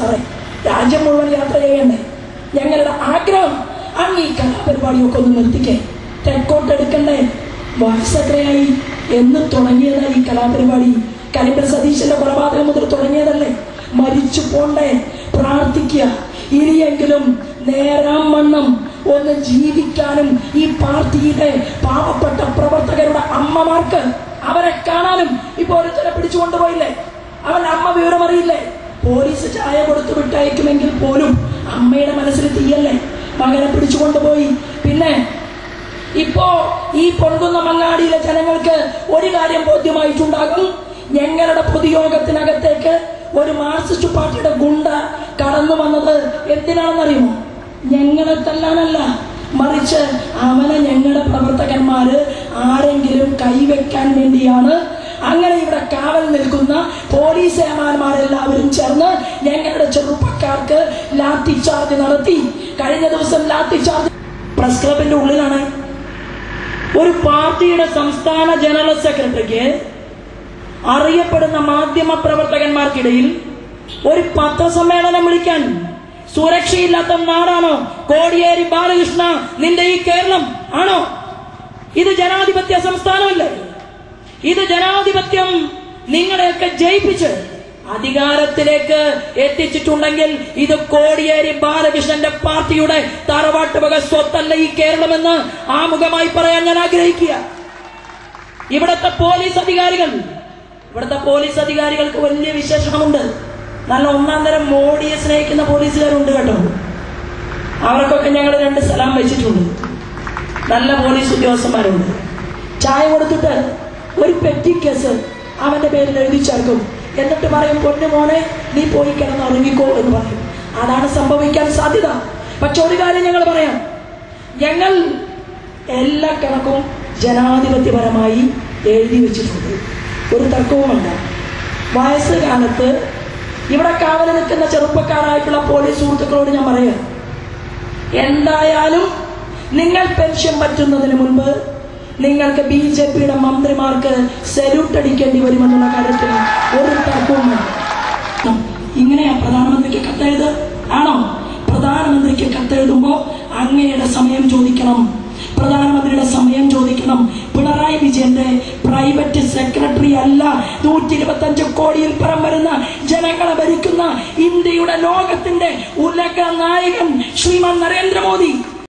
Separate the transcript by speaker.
Speaker 1: സാറേ, രാജ്യം മുഴുവൻ യാത്ര ചെയ്യണ്ടേ? ഞങ്ങളുടെ ആഗ്രഹം അങ്ങ് ഈ കലാപരിപാടിയൊക്കെ ഒന്ന് നിർത്തിക്കേ, തെക്കോട്ടെടുക്കണ്ടേ? വയസ്സെത്രയായി? എന്ന് തുടങ്ങിയതാ ഈ കലാപരിപാടി? കരിമ്പൻ സതീശന്റെ കൊലപാതകം മുതൽ തുടങ്ങിയതല്ലേ? മരിച്ചു പോണ്ടേ? പ്രാർത്ഥിക്കുക, ഇനിയെങ്കിലും നേരാം വണ്ണം ഒന്ന് ജീവിക്കാനും ഈ പാർട്ടിയുടെ പാവപ്പെട്ട പ്രവർത്തകരുടെ അമ്മമാർക്ക് അവരെ കാണാനും. ഇപ്പൊ ഒരുത്തരെ പിടിച്ചു കൊണ്ടുപോയില്ലേ? അവന്റെ അമ്മ വിവരമറിയില്ലേ? പോലീസ് ചായ കൊടുത്തു വിട്ടയക്കുമെങ്കിൽ പോലും അമ്മയുടെ മനസ്സിൽ തീയല്ലേ? മകനെ പിടിച്ചു കൊണ്ടുപോയി. പിന്നെ ഇപ്പോ ഈ പൊൻകുന്ന മങ്ങാടിയിലെ ജനങ്ങൾക്ക് ഒരു കാര്യം ബോധ്യമായിട്ടുണ്ടാകും. ഞങ്ങളുടെ പൊതുയോഗത്തിനകത്തേക്ക് ഒരു മാർക്സിസ്റ്റ് പാർട്ടിയുടെ ഗുണ്ട കടന്നു വന്നത് എന്തിനാണെന്നറിയുമോ? ഞങ്ങളെ തല്ലാനല്ല, മറിച്ച് അവനെ ഞങ്ങളുടെ പ്രവർത്തകന്മാര് ആരെങ്കിലും കൈവെക്കാൻ വേണ്ടിയാണ്. അങ്ങനെ ഇവിടെ കാവൽ നിൽക്കുന്ന പോലീസ് ഏമാന്മാരെല്ലാവരും ചേർന്ന് ഞങ്ങളുടെ ചെറുപ്പക്കാർക്ക് ലാത്തി ചാർജ് നടത്തി. കഴിഞ്ഞ ദിവസം ലാത്തി ചാർജ് പ്രസ് ക്ലബിന്റെ ഉള്ളിലാണ്. ഒരു പാർട്ടിയുടെ സംസ്ഥാന ജനറൽ സെക്രട്ടറിക്ക് അറിയപ്പെടുന്ന മാധ്യമ പ്രവർത്തകന്മാർക്കിടയിൽ ഒരു പത്രസമ്മേളനം വിളിക്കാൻ സുരക്ഷയില്ലാത്ത നാടാണോ കോടിയേരി ബാലകൃഷ്ണ നിന്റെ ഈ കേരളം? ആണോ ഇത്? ജനാധിപത്യ സംസ്ഥാനമല്ലേ ഇത്? ജനാധിപത്യം നിങ്ങളെയൊക്കെ ജയിപ്പിച്ച് അധികാരത്തിലേക്ക് എത്തിച്ചിട്ടുണ്ടെങ്കിൽ ഇത് കോടിയേരി ബാലകൃഷ്ണന്റെ പാർട്ടിയുടെ തറവാട്ടുവക സ്വത്തല്ല ഈ കേരളമെന്ന് ആമുഖമായി പറയാൻ ഞാൻ ആഗ്രഹിക്കുക. ഇവിടുത്തെ പോലീസ് അധികാരികൾക്ക് വലിയ വിശേഷണമുണ്ട്. നല്ല ഒന്നാം തരം മോഡിയെ സ്നേഹിക്കുന്ന പോലീസുകാരുണ്ട് കേട്ടോ. അവർക്കൊക്കെ ഞങ്ങൾ 2 സലാം വെച്ചിട്ടുണ്ട്. നല്ല പോലീസ് ഉദ്യോഗസ്ഥന്മാരുണ്ട്. ചായ കൊടുത്തിട്ട് ഒരു പെറ്റി കേസ് അവന്റെ പേരിൽ എഴുതി ചേർക്കും. എന്നിട്ട് പറയും, പൊന്നു മോനെ നീ പോയി കിടന്ന് ഉറങ്ങിക്കോ എന്ന് പറയും. അതാണ് സംഭവിക്കാൻ സാധ്യത. പക്ഷെ ഒരു കാര്യം ഞങ്ങൾ പറയാം, ഞങ്ങൾ എല്ലാ കണക്കും ജനാധിപത്യപരമായി എഴുതി വെച്ചിട്ടുണ്ട്. ഒരു തർക്കവുമല്ല. വയസ്സുകാലത്ത് ഇവിടെ കാവൽ നിൽക്കുന്ന ചെറുപ്പക്കാരായിട്ടുള്ള പോലീസ് സുഹൃത്തുക്കളോട് ഞാൻ പറയാം, എന്തായാലും നിങ്ങൾ പെൻഷൻ പറ്റുന്നതിന് മുൻപ് നിങ്ങൾക്ക് BJPയുടെ മന്ത്രിമാർക്ക് സല്യൂട്ട് അടിക്കേണ്ടി വരുമെന്നുള്ള കാര്യത്തിൽ ഒരു തർക്കവും വേണ്ട. ഇങ്ങനെയാ പ്രധാനമന്ത്രിക്ക് കത്തെഴുത്? ആണോ? പ്രധാനമന്ത്രിക്ക് കത്തെഴുതുമ്പോ അങ്ങയുടെ സമയം ചോദിക്കണം, പ്രധാനമന്ത്രിയുടെ സമയം ചോദിക്കണം. പിണറായി വിജയന്റെ പ്രൈവറ്റ് സെക്രട്ടറി അല്ല 125 കോടിയിൽ പരം വരുന്ന ജനങ്ങളെ ഭരിക്കുന്ന ഇന്ത്യയുടെ ലോകത്തിന്റെ ഉലക നായകൻ ശ്രീമാൻ നരേന്ദ്രമോദി.